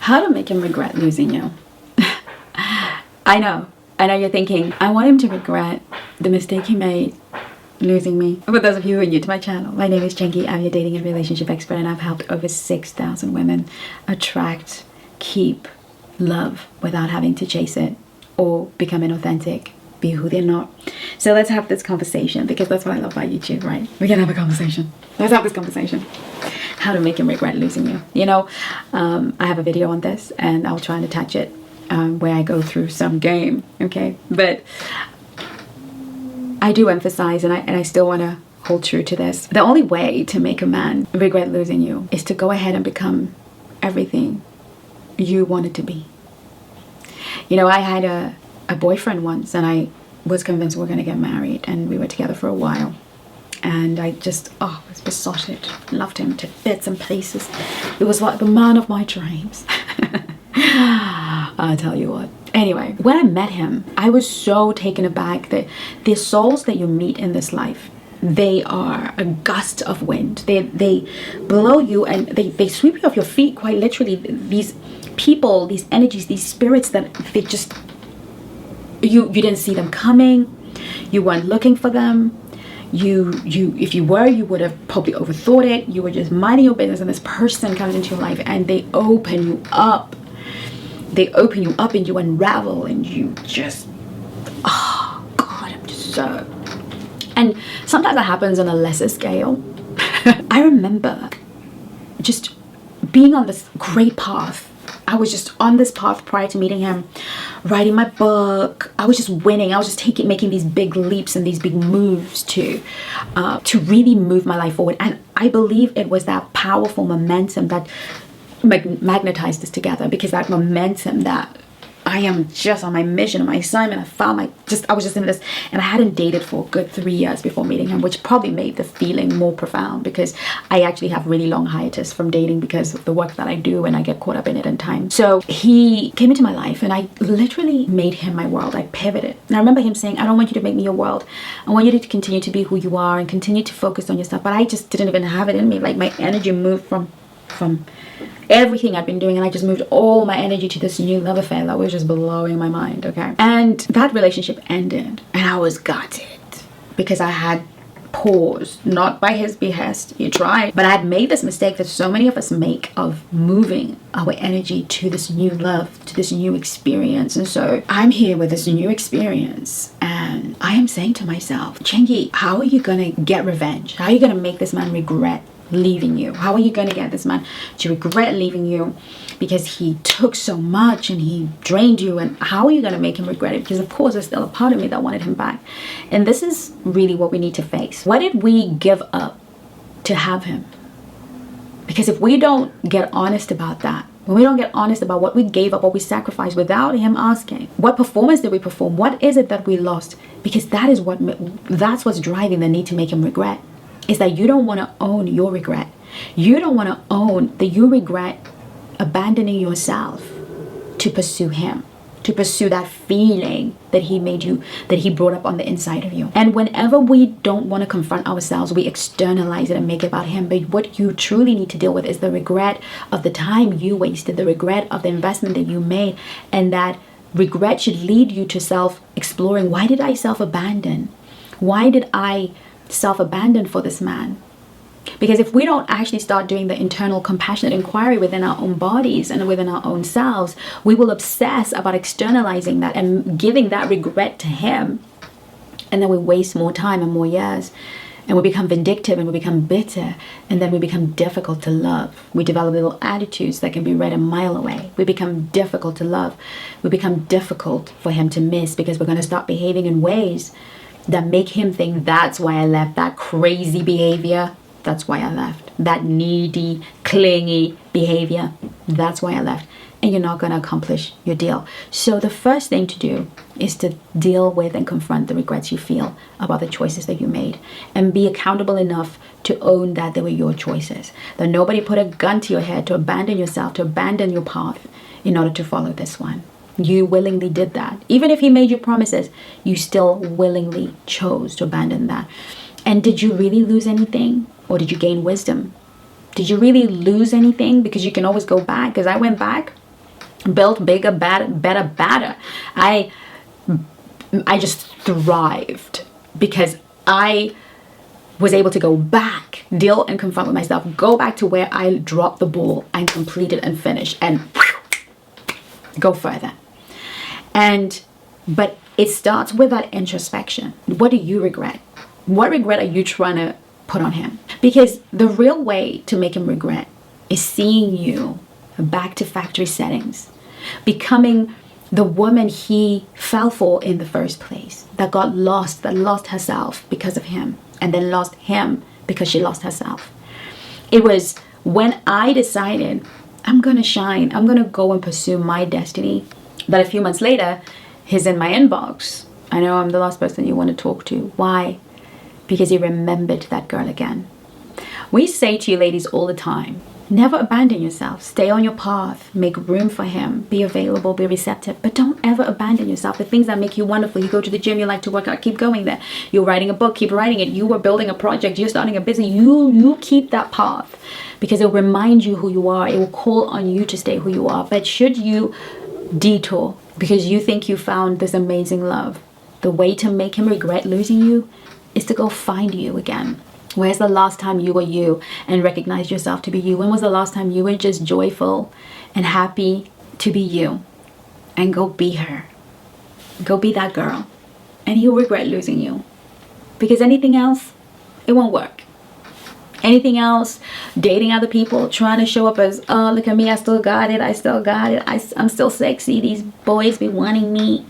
How to make him regret losing you. I know you're thinking, I want him to regret the mistake he made losing me. For those of you who are new to my channel, my name is Chengi. I'm your dating and relationship expert, and I've helped over 6,000 women attract, keep, love without having to chase it or become inauthentic, be who they're not. So let's have this conversation, because that's what I love about YouTube, right? We can have a conversation. Let's have this conversation. How to make him regret losing you. You know, I have a video on this, and I'll try and attach it where I go through some game, okay? But I do emphasize, and I still want to hold true to this. The only way to make a man regret losing you is to go ahead and become everything you wanted to be. You know, I had a boyfriend once, and I was convinced we were going to get married, and we were together for a while. And I just, was besotted. Loved him to bits and pieces. It was like the man of my dreams. I'll tell you what. Anyway, when I met him, I was so taken aback that the souls that you meet in this life, they are a gust of wind. They blow you, and they sweep you off your feet, quite literally. These people, these energies, these spirits that they just, you didn't see them coming. You weren't looking for them. If you were, you would have probably overthought it. You were just minding your business, and this person comes into your life, and they open you up. They open you up, and you unravel, and you just, oh God, I'm just so. And sometimes that happens on a lesser scale. I remember just being on this great path. I was just on this path prior to meeting him, writing my book. I was just winning. I was just making these big leaps and these big moves to really move my life forward. And I believe it was that powerful momentum that magnetized us together, because that momentum that I am just on my mission, on my assignment. I was just in this, and I hadn't dated for a good 3 years before meeting him, which probably made the feeling more profound, because I actually have really long hiatus from dating because of the work that I do, and I get caught up in it in time. So he came into my life, and I literally made him my world. I pivoted. And I remember him saying, I don't want you to make me your world. I want you to continue to be who you are and continue to focus on yourself. But I just didn't even have it in me. Like, my energy moved from everything I'd been doing, and I just moved all my energy to this new love affair that was just blowing my mind, okay? And that relationship ended, and I was gutted, because I had paused, not by his behest, he tried, but I had made this mistake that so many of us make of moving our energy to this new love, to this new experience. And so I'm here with this new experience, and I am saying to myself, Chengi, how are you gonna get revenge? How are you gonna make this man regret leaving you? How are you going to get this man to regret leaving you because he took so much and he drained you? And how are you going to make him regret it? Because of course there's still a part of me that wanted him back. And this is really what we need to face. What did we give up to have him? Because if we don't get honest about that, when we don't get honest about what we gave up, what we sacrificed without him asking, what performance did we perform? What is it that we lost? Because that's what's driving the need to make him regret. Is that you don't want to own your regret. You don't want to own that you regret abandoning yourself to pursue him, to pursue that feeling that he made you, that he brought up on the inside of you. And whenever we don't want to confront ourselves, we externalize it and make it about him. But what you truly need to deal with is the regret of the time you wasted, the regret of the investment that you made. And that regret should lead you to self-exploring. Why did I self-abandon? Why did I self-abandon for this man? Because if we don't actually start doing the internal compassionate inquiry within our own bodies and within our own selves, we will obsess about externalizing that and giving that regret to him, and then we waste more time and more years, and we become vindictive, and we become bitter, and then we become difficult to love. We develop little attitudes that can be read a mile away. We become difficult to love. We become difficult for him to miss, because we're going to start behaving in ways that make him think, that's why I left. That crazy behavior, that's why I left. That needy, clingy behavior, that's why I left. And you're not going to accomplish your deal. So the first thing to do is to deal with and confront the regrets you feel about the choices that you made, and be accountable enough to own that they were your choices. That nobody put a gun to your head to abandon yourself, to abandon your path in order to follow this one. You willingly did that. Even if he made you promises, you still willingly chose to abandon that. And did you really lose anything? Or did you gain wisdom? Did you really lose anything? Because you can always go back. Because I went back built bigger, better. I just thrived because I was able to go back, deal and confront with myself, go back to where I dropped the ball and complete it and finish and go further. But it starts with that introspection. What do you regret? What regret are you trying to put on him? Because the real way to make him regret is seeing you back to factory settings, becoming the woman he fell for in the first place, that lost herself because of him, and then lost him because she lost herself. It was when I decided I'm gonna shine, I'm gonna go and pursue my destiny, that a few months later he's in my inbox. I know I'm the last person you want to talk to. Why? Because he remembered that girl again. We say to you ladies all the time, never abandon yourself. Stay on your path. Make room for him. Be available. Be receptive. But don't ever abandon yourself. The things that make you wonderful. You go to the gym. You like to work out. Keep going there. You're writing a book. Keep writing it. You are building a project. You're starting a business. You keep that path, because it will remind you who you are. It will call on you to stay who you are. But should you detour because you think you found this amazing love, the way to make him regret losing you is to go find you again. Where's the last time you were you and recognized yourself to be you? When was the last time you were just joyful and happy to be you? And go be her. Go be that girl. And he'll regret losing you. Because anything else, it won't work. Anything else, dating other people, trying to show up as, oh, look at me, I still got it, I'm still sexy, these boys be wanting me.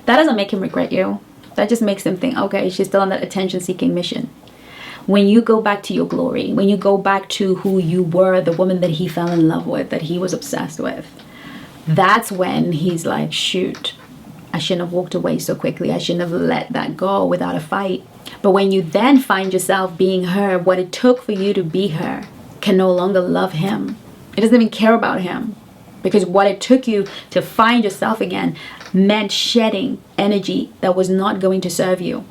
That doesn't make him regret you. That just makes him think, okay, she's still on that attention-seeking mission. When you go back to your glory, when you go back to who you were, the woman that he fell in love with, that he was obsessed with, that's when he's like, shoot, I shouldn't have walked away so quickly. I shouldn't have let that go without a fight. But when you then find yourself being her, what it took for you to be her can no longer love him. It doesn't even care about him. Because what it took you to find yourself again meant shedding energy that was not going to serve you.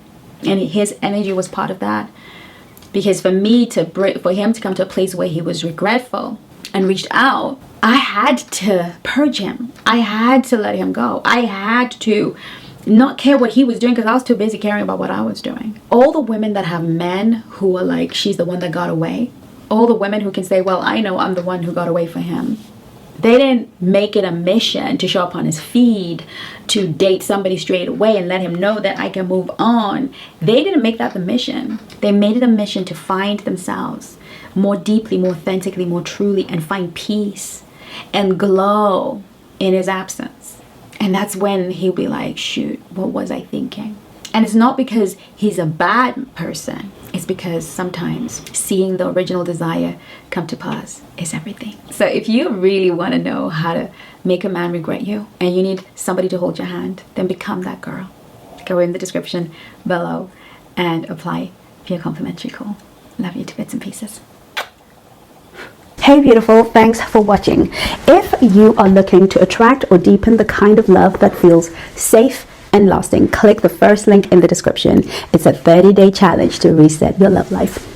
And his energy was part of that. Because for him to come to a place where he was regretful and reached out, I had to purge him. I had to let him go. I had to not care what he was doing because I was too busy caring about what I was doing. All the women that have men who are like, she's the one that got away. All the women who can say, well, I know I'm the one who got away for him. They didn't make it a mission to show up on his feed, to date somebody straight away and let him know that I can move on. They didn't make that the mission. They made it a mission to find themselves more deeply, more authentically, more truly, and find peace and glow in his absence. And that's when he'll be like, shoot, what was I thinking? And it's not because he's a bad person. It's because sometimes seeing the original desire come to pass is everything. So if you really want to know how to make a man regret you and you need somebody to hold your hand, then become that girl. Go in the description below and apply for your complimentary call. Love you to bits and pieces. Hey beautiful, thanks for watching. If you are looking to attract or deepen the kind of love that feels safe and lasting, click the first link in the description. It's a 30-day challenge to reset your love life.